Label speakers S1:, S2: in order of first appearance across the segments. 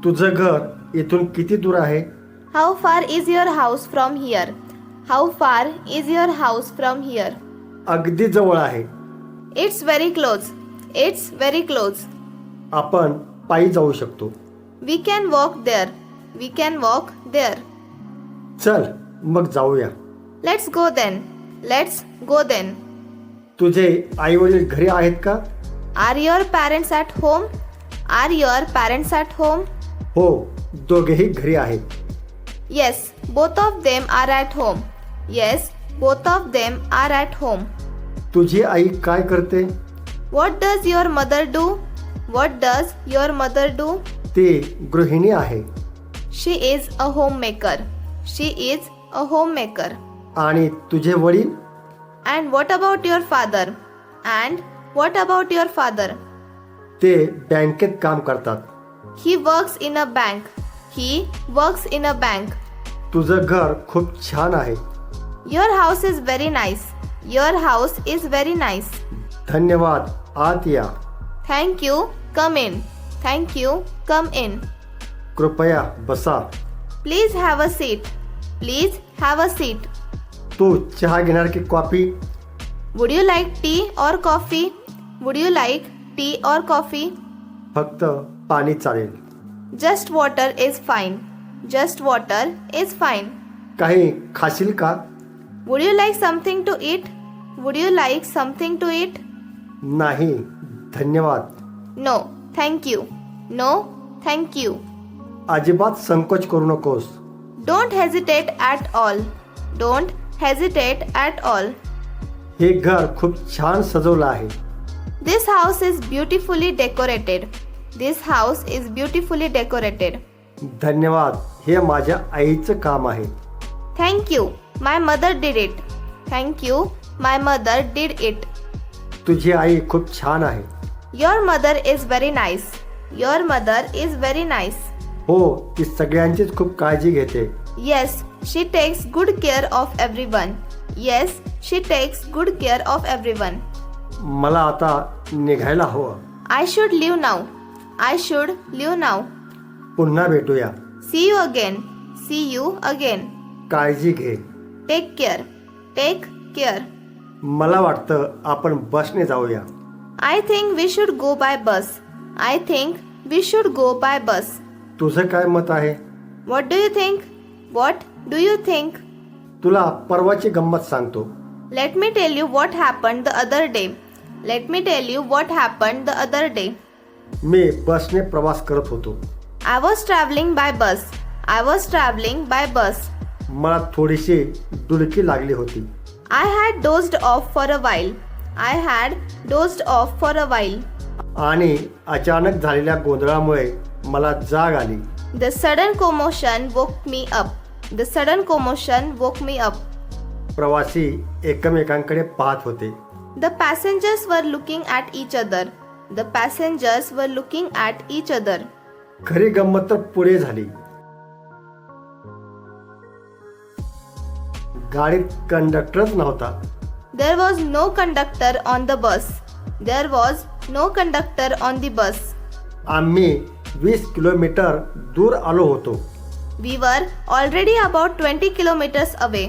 S1: तुझं घर इथून किती दूर आहे?
S2: How far is your house from here? How far is your house from here?
S1: अगदी जवळ आहे.
S2: It's very close. It's very close.
S1: आपण पायी जाऊ शकतो.
S2: We can walk there. We can walk there.
S1: चल मग जाऊया.
S2: Let's go then. Let's go then.
S1: तुझे आई वडील घरी आहेत का?
S2: Are your parents at home? Are your parents at home?
S1: हो, दोघेही घरी आहेत.
S2: Yes, both of them are at home. Yes, both of them are at home.
S1: तुझी आई काय करते?
S2: What does your mother do? What does your mother do?
S1: ती गृहिणी आहे.
S2: She is a homemaker. She is a homemaker.
S1: आणि तुझे वडील?
S2: And what about your father? And what about your father?
S1: ते बँकेत काम करतात.
S2: He works in a bank. He works in a bank.
S1: तुझं घर खूप छान आहे.
S2: Your house is very nice. Your house is very nice.
S1: धन्यवाद. आत या.
S2: Thank you. Come in. Thank you. Come in.
S1: कृपया बसा.
S2: Please have a seat. Please have a seat.
S1: तू चहा घेणार की coffee?
S2: Would you like tea or coffee? Would you like tea or coffee?
S1: फक्त पाणी चालेल.
S2: Just water is fine. Just water is fine.
S1: काही खाशील का?
S2: Would you like something to eat? Would you like something to eat?
S1: नाही, धन्यवाद.
S2: No, thank you. No, thank you.
S1: अजिबात संकोच करू नकोस.
S2: Don't hesitate at all. Don't hesitate at all.
S1: हे घर खूप छान सजवलं आहे.
S2: This house is beautifully decorated. This house is beautifully decorated.
S1: धन्यवाद. हे माझ्या आईचं काम आहे.
S2: Thank you. My mother did it. Thank you. My mother did it.
S1: तुझी आई खूप छान आहे.
S2: Your mother is very nice. Your mother is very nice.
S1: हो, ती सगळ्यांचीच खूप काळजी घेते.
S2: Yes, she takes good care of everyone. Yes, she takes good care of everyone.
S1: मला आता निघायला हवं.
S2: I should leave now. I should leave now.
S1: पुन्हा भेटूया.
S2: See you again. See you again.
S1: काळजी घे.
S2: Take care. Take care.
S1: मला वाटतं आपण बसने जाऊया.
S2: I think we should go by bus. I think we should go by bus.
S1: तुझं काय मत आहे?
S2: What do you think? What do you think?
S1: तुला परवाची गंमत सांगतो.
S2: Let me tell you what happened the other day. Let me tell you what happened the other day.
S1: मी बसने प्रवास करत होतो.
S2: I was traveling by bus. I was traveling by bus.
S1: मला थोडीशी डुलकी लागली होती.
S2: I had dozed off for a while. I had dozed off for a while.
S1: आणि अचानक झालेल्या गोंधळामुळे मला जाग आली.
S2: The sudden commotion woke me up. The sudden commotion woke me up.
S1: प्रवासी एकमेकांकडे पाहत होते.
S2: The passengers were looking at each other. The passengers were looking at each other.
S1: खरी गंमत तर पुढे झाली. गाडीत कंडक्टरच नव्हता.
S2: There was no conductor on the bus. There was no conductor on the bus.
S1: आम्ही 20 किलोमीटर दूर आलो होतो.
S2: We were already about 20 kilometers away.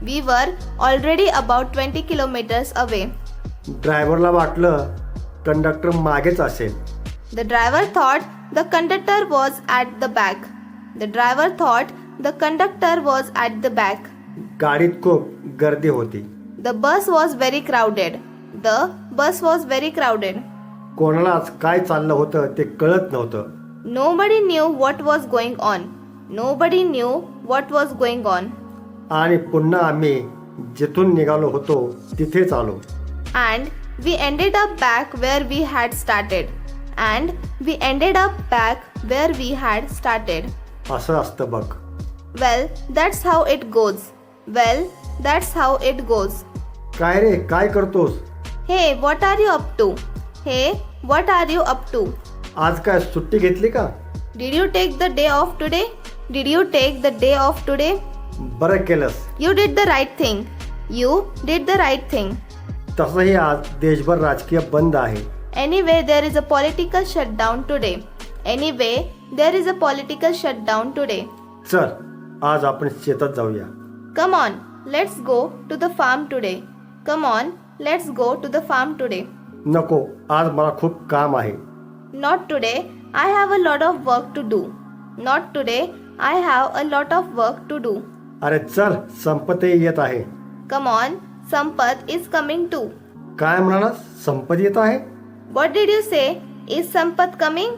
S2: We were already about 20 kilometers away.
S1: ड्रायव्हरला वाटलं कंडक्टर मागेच असेल.
S2: The driver thought the conductor was at the back. The driver thought the conductor was at the back.
S1: गाडीत खूप गर्दी होती.
S2: The bus was very crowded. The bus was very crowded.
S1: कोणालाच काय चाललं होतं ते कळत नव्हतं.
S2: Nobody knew what was going on. Nobody knew what was going on.
S1: आणि पुन्हा आम्ही जिथून निघालो होतो तिथेच आलो.
S2: And we ended up back where we had started. And we ended up back where we had started.
S1: असं असतं बघ.
S2: Well, that's how it goes. Well, that's how it goes.
S1: काय रे, काय करतोस?
S2: Hey, what are you up to? Hey, what are you up to?
S1: आज काय सुट्टी घेतली का?
S2: Did you take the day off today? Did you take the day off today?
S1: बरं केलंस.
S2: You did the right thing. You did the right thing.
S1: तसंही आज देशभर राजकीय बंद आहे.
S2: Anyway, there is a political shutdown today. Anyway, there is a political shutdown today.
S1: चल आज आपण शेतात जाऊया.
S2: Come on, let's go to the farm today. Come on, let's go to the farm today.
S1: नको, आज मला खूप काम आहे.
S2: Not today, I have a lot of work to do. Not today, I have a lot of work to do.
S1: अरे चल, संपतही येत आहे.
S2: Come on, Sampath is coming too.
S1: काय म्हणालास? संपत येत आहे?
S2: What did you say? Is Sampath coming?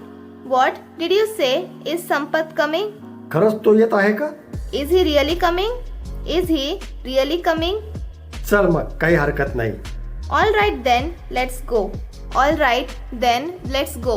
S2: What did you say? Is Sampath coming?
S1: खरंच तो येत आहे का?
S2: Is he really coming? Is he really coming?
S1: चल मग, काही हरकत नाही.
S2: All right then, let's go. All right then, let's go.